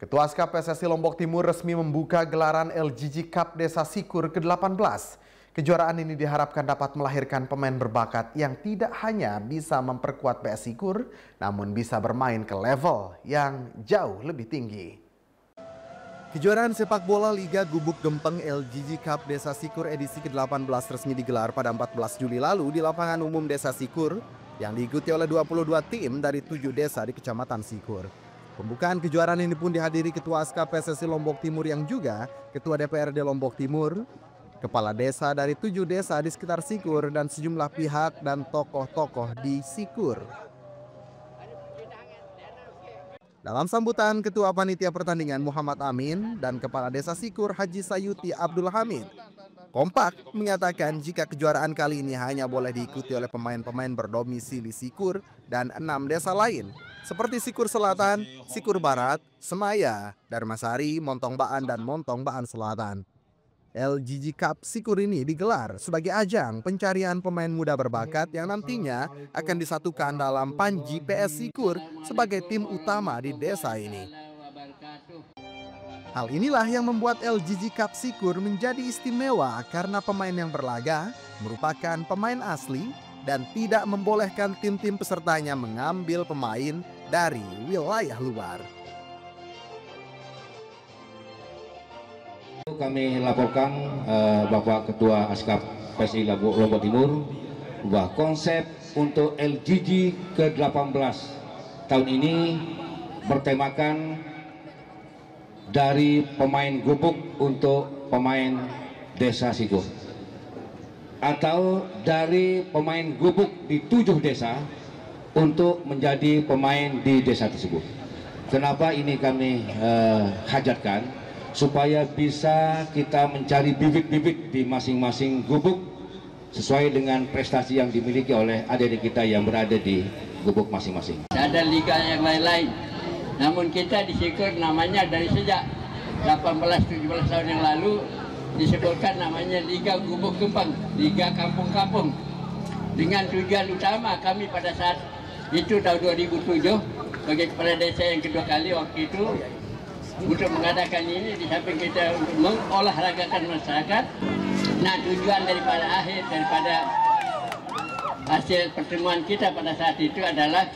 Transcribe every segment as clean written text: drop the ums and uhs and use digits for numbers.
Ketua Aska PSSI Lombok Timur resmi membuka gelaran LGG Cup Desa Sikur ke-18. Kejuaraan ini diharapkan dapat melahirkan pemain berbakat yang tidak hanya bisa memperkuat PS Sikur, namun bisa bermain ke level yang jauh lebih tinggi. Kejuaraan sepak bola Liga Gubuk Gempeng LGG Cup Desa Sikur edisi ke-18 resmi digelar pada 14 Juli lalu di lapangan umum Desa Sikur yang diikuti oleh 22 tim dari 7 desa di Kecamatan Sikur. Pembukaan kejuaraan ini pun dihadiri Ketua Aska PSSI Lombok Timur yang juga Ketua DPRD Lombok Timur, kepala desa dari 7 desa di sekitar Sikur, dan sejumlah pihak dan tokoh-tokoh di Sikur. Dalam sambutan, Ketua Panitia Pertandingan Muhammad Amin dan Kepala Desa Sikur Haji Sayuti Abdul Hamid kompak menyatakan jika kejuaraan kali ini hanya boleh diikuti oleh pemain-pemain berdomisili Sikur dan 6 desa lain seperti Sikur Selatan, Sikur Barat, Semaya, Darmasari, Montong Baan, dan Montong Baan Selatan. LGG Cup Sikur ini digelar sebagai ajang pencarian pemain muda berbakat yang nantinya akan disatukan dalam Panji PS Sikur sebagai tim utama di desa ini. Hal inilah yang membuat LGG Cup Sikur menjadi istimewa karena pemain yang berlaga merupakan pemain asli dan tidak membolehkan tim-tim pesertanya mengambil pemain dari wilayah luar. Kami laporkan Bapak Ketua Aska PSSI Lombok Timur bahwa konsep untuk LGG ke-18 tahun ini bertemakan dari pemain gubuk untuk pemain desa Sikur, atau dari pemain gubuk di 7 desa untuk menjadi pemain di desa tersebut. Kenapa ini kami hajatkan? Supaya bisa kita mencari bibit-bibit di masing-masing gubuk sesuai dengan prestasi yang dimiliki oleh adik-adik kita yang berada di gubuk masing-masing. Ada liga yang lain-lain, namun kita di Sikur namanya dari sejak 18-17 tahun yang lalu disebutkan namanya Liga Gubuk Gempeng, Liga Kampung-Kampung, dengan tujuan utama kami pada saat itu tahun 2007 sebagai kepala desa yang kedua kali waktu itu untuk mengadakan ini, di samping kita untuk mengolahragakan masyarakat. Nah, tujuan daripada hasil pertemuan kita pada saat itu adalah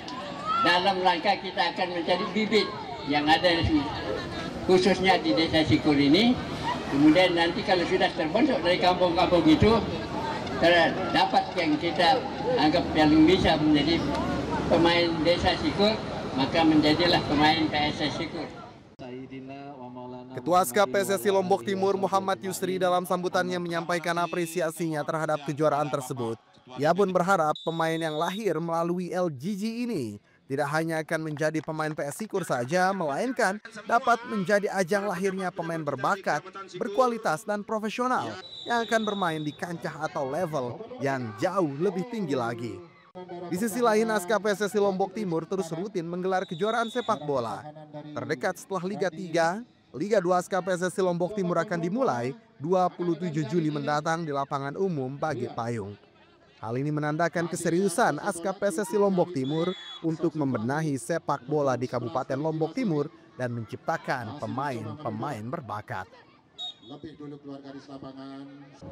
dalam rangka kita akan mencari bibit yang ada khususnya di desa Sikur ini. Kemudian nanti kalau sudah terbentuk dari kampung-kampung itu, terdapat yang kita anggap yang bisa menjadi pemain desa Sikur, maka menjadilah pemain PSS Sikur. Ketua Aska PSSI Lombok Timur Muhammad Yusri dalam sambutannya menyampaikan apresiasinya terhadap kejuaraan tersebut. Ia pun berharap pemain yang lahir melalui LGG ini tidak hanya akan menjadi pemain PS Sikur saja, melainkan dapat menjadi ajang lahirnya pemain berbakat, berkualitas, dan profesional yang akan bermain di kancah atau level yang jauh lebih tinggi lagi. Di sisi lain, Aska PSSI Lombok Timur terus rutin menggelar kejuaraan sepak bola. Terdekat setelah Liga 3, Liga 2 Aska PSSI Lombok Timur akan dimulai 27 Juli mendatang di lapangan umum Bagi Payung. Hal ini menandakan keseriusan Aska PSSI Lombok Timur untuk membenahi sepak bola di Kabupaten Lombok Timur dan menciptakan pemain-pemain berbakat.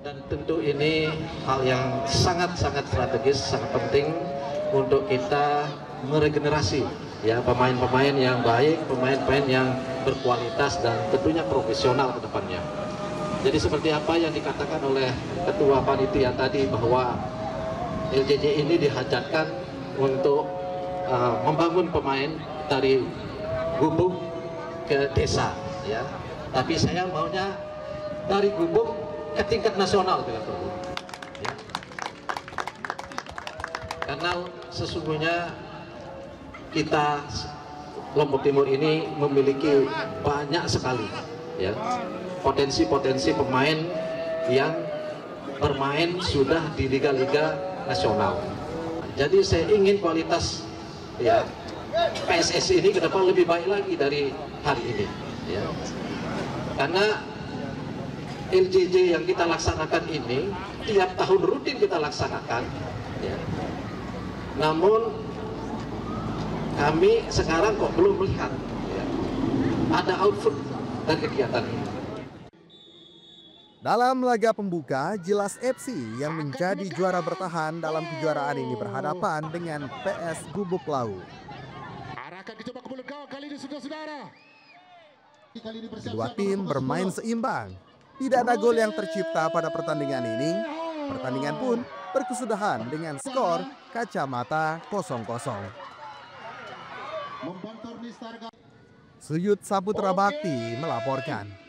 Dan tentu ini hal yang sangat-sangat strategis, sangat penting untuk kita meregenerasi ya pemain-pemain yang baik, pemain-pemain yang berkualitas dan tentunya profesional ke depannya. Jadi seperti apa yang dikatakan oleh Ketua Panitia tadi bahwa LGG ini dihajatkan untuk membangun pemain dari gubuk ke desa, ya. Tapi saya maunya dari gubuk ke tingkat nasional, ya. Karena sesungguhnya kita Lombok Timur ini memiliki banyak sekali, ya, potensi-potensi pemain yang bermain sudah di liga-liga nasional. Jadi saya ingin kualitas ya PSSI ini ke depan lebih baik lagi dari hari ini, ya. Karena LGG yang kita laksanakan ini tiap tahun rutin kita laksanakan, ya. Namun kami sekarang kok belum melihat, ya, ada output dari kegiatan ini. Dalam laga pembuka, Jelas FC yang menjadi juara bertahan dalam kejuaraan ini berhadapan dengan PS Gubuk Laut. Kedua tim bermain seimbang. Tidak ada gol yang tercipta pada pertandingan ini. Pertandingan pun berkesudahan dengan skor kacamata 0-0. Suyut Saputra Bakti melaporkan.